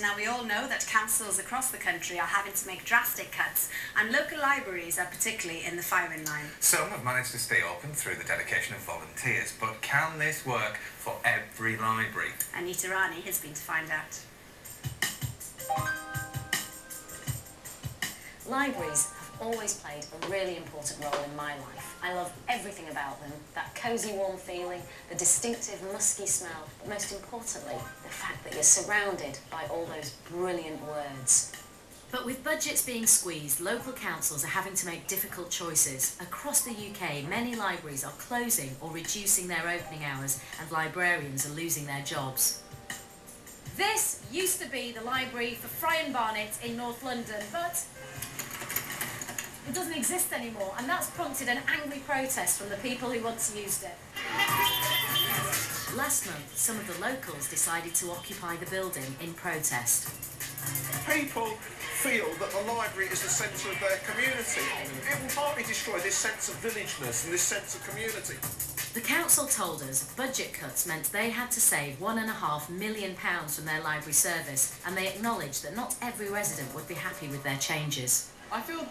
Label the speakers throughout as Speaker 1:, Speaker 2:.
Speaker 1: Now, we all know that councils across the country are having to make drastic cuts, and local libraries are particularly in the firing line.
Speaker 2: Some have managed to stay open through the dedication of volunteers, but can this work for every library?
Speaker 1: Anita Rani has been to find out.
Speaker 3: Libraries have always played a really important role in my life. I love everything about them, that cosy, warm feeling, the distinctive, musky smell, but most importantly, the fact that you're surrounded by all those brilliant words.
Speaker 4: But with budgets being squeezed, local councils are having to make difficult choices. Across the UK, many libraries are closing or reducing their opening hours, and librarians are losing their jobs.
Speaker 5: This used to be the library for Fry and Barnet in North London, but it doesn't exist anymore, and that's prompted an angry protest from the people who once used it.
Speaker 4: Last month, some of the locals decided to occupy the building in protest.
Speaker 6: People feel that the library is the centre of their community. It will partly destroy this sense of villageness and this sense of community.
Speaker 4: The council told us budget cuts meant they had to save £1.5 million from their library service, and they acknowledged that not every resident would be happy with their changes.
Speaker 7: I feel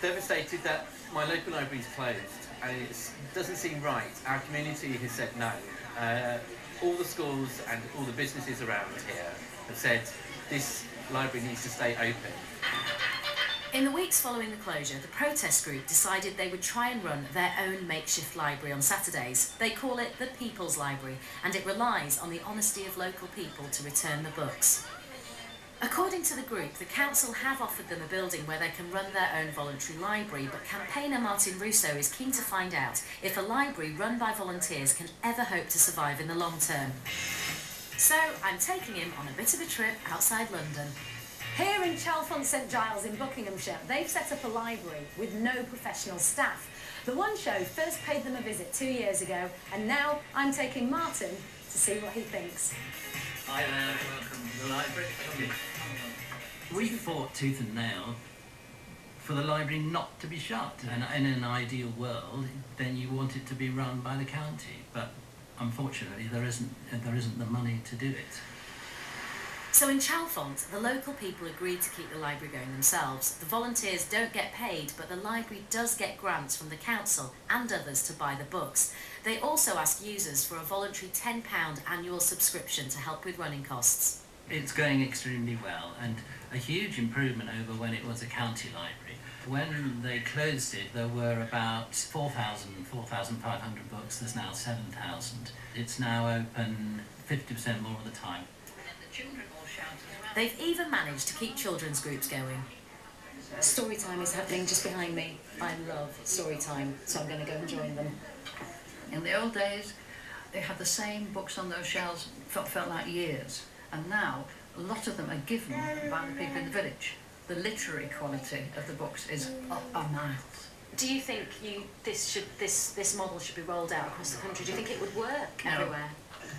Speaker 7: devastated that my local library is closed, and it doesn't seem right. Our community has said no. All the schools and all the businesses around here have said this library needs to stay open.
Speaker 4: In the weeks following the closure, the protest group decided they would try and run their own makeshift library on Saturdays. They call it the People's Library, and it relies on the honesty of local people to return the books. According to the group, the council have offered them a building where they can run their own voluntary library, but campaigner Martin Russo is keen to find out if a library run by volunteers can ever hope to survive in the long term. So I'm taking him on a bit of a trip outside London.
Speaker 5: Here in Chalfont St Giles in Buckinghamshire, they've set up a library with no professional staff. The One Show first paid them a visit 2 years ago, and now I'm taking Martin to see what he thinks.
Speaker 8: Hi there, welcome to the library. We fought tooth and nail for the library not to be shut. And in an ideal world, then you want it to be run by the county. But unfortunately, there isn't the money to do it.
Speaker 4: So in Chalfont, the local people agreed to keep the library going themselves. The volunteers don't get paid, but the library does get grants from the council and others to buy the books. They also ask users for a voluntary £10 annual subscription to help with running costs.
Speaker 8: It's going extremely well, and a huge improvement over when it was a county library. When they closed it, there were about 4,500 books. There's now 7,000. It's now open 50% more of the time.
Speaker 4: They've even managed to keep children's groups going.
Speaker 3: Story time is happening just behind me. I love story time, so I'm going to go and join them.
Speaker 9: In the old days, they had the same books on those shelves felt like years, and now a lot of them are given by the people in the village. The literary quality of the books is up a miles.
Speaker 3: Do you think this model should be rolled out across the country? Do you think it would work everywhere?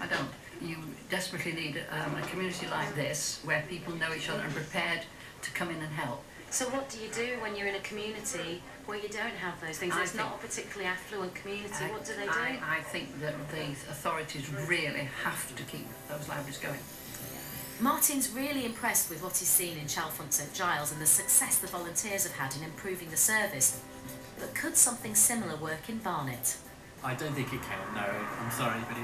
Speaker 9: I don't. You desperately need a community like this where people know each other and prepared to come in and help.
Speaker 3: So what do you do when you're in a community where you don't have those things? It's not a particularly affluent community. What do they do?
Speaker 9: I think that the authorities really have to keep those libraries going.
Speaker 4: Martin's really impressed with what he's seen in Chalfont St Giles and the success the volunteers have had in improving the service. But could something similar work in Barnet?
Speaker 7: I don't think it can, no. I'm sorry, but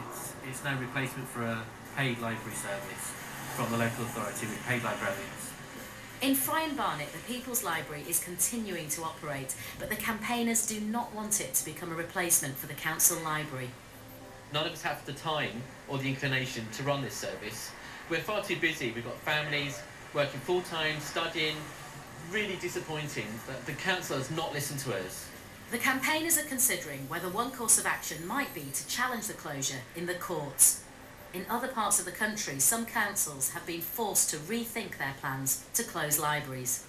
Speaker 7: it's no replacement for a paid library service from the local authority with paid librarians.
Speaker 4: In Fry and Barnet, the People's Library is continuing to operate, but the campaigners do not want it to become a replacement for the council library.
Speaker 7: None of us have the time or the inclination to run this service. We're far too busy. We've got families working full-time, studying. Really disappointing that the council has not listened to us.
Speaker 4: The campaigners are considering whether one course of action might be to challenge the closure in the courts. In other parts of the country, some councils have been forced to rethink their plans to close libraries.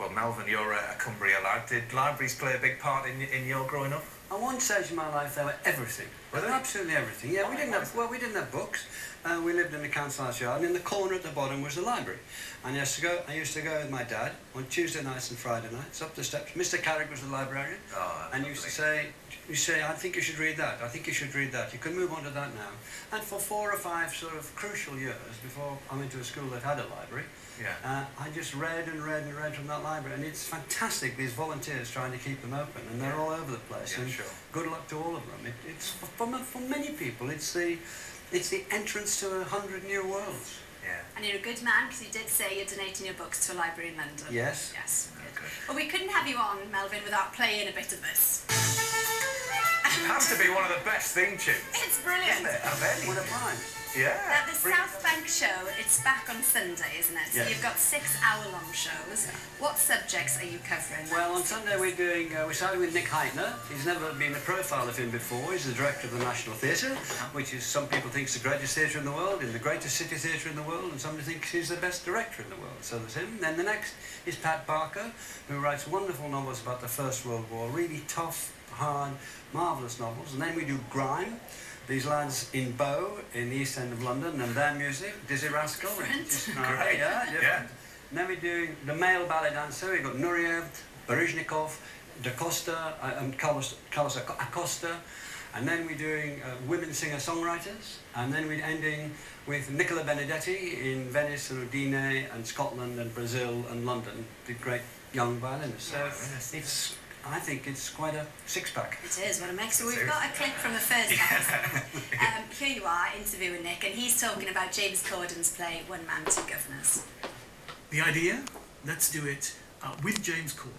Speaker 2: Well, Melvin, you're a Cumbria lad. Did libraries play a big part in your growing up?
Speaker 10: At one stage in my life, they were everything. They were absolutely everything. Yeah, we didn't have books. We lived in the council house yard, and in the corner at the bottom was the library. And I used to go with my dad on Tuesday nights and Friday nights up the steps. Mr. Carrick was the librarian, and used to say, you say, I think you should read that, I think you should read that. You can move on to that now. And for 4 or 5 sort of crucial years before I went to a school that had a library, I just read and read and read from that library. And it's fantastic, these volunteers trying to keep them open, and they're all over the place.
Speaker 2: Yeah,
Speaker 10: and
Speaker 2: sure.
Speaker 10: good luck to all of them. It's for many people, it's the entrance to 100 new worlds.
Speaker 2: Yeah.
Speaker 1: And you're a good man, because you did say you're donating your books to a library in London.
Speaker 10: Yes.
Speaker 1: Yes. Good. Well, we couldn't have you on, Melvin, without playing a bit of this.
Speaker 2: It has to be one of the best theme tunes.
Speaker 1: It's brilliant.
Speaker 2: Isn't it? Of any.
Speaker 10: What a time.
Speaker 2: Yeah.
Speaker 1: The South Bank show, it's back on Sunday, isn't it? So
Speaker 10: Yes.
Speaker 1: you've got 6-hour-long shows. What subjects are you covering?
Speaker 10: Well, on Sunday we started with Nick Heitner. He's never been a profile of him before. He's the director of the National Theatre, which is, some people think is the greatest theatre in the world, in the greatest city theatre in the world, and somebody thinks he's the best director in the world. So there's him. Then the next is Pat Barker, who writes wonderful novels about the First World War, really tough, hard, marvellous novels. And then we do Grime. These lads in Bow, in the East End of London, and their music, Dizzy Rascal.
Speaker 2: Great.
Speaker 10: Yeah. And then we're doing the male ballet dancer. We've got Nureyev, Baryshnikov, Da Costa, and Carlos Acosta. And then we're doing women singer-songwriters. And then we're ending with Nicola Benedetti in Venice and Udine and Scotland and Brazil and London, the great young violinists. So I think it's quite a six-pack.
Speaker 1: It is, what a mix. So we've got a clip from the first episode. Here you are, interviewing Nick, and he's talking about James Corden's play, One Man, Two Governors.
Speaker 11: The idea? Let's do it with James Corden.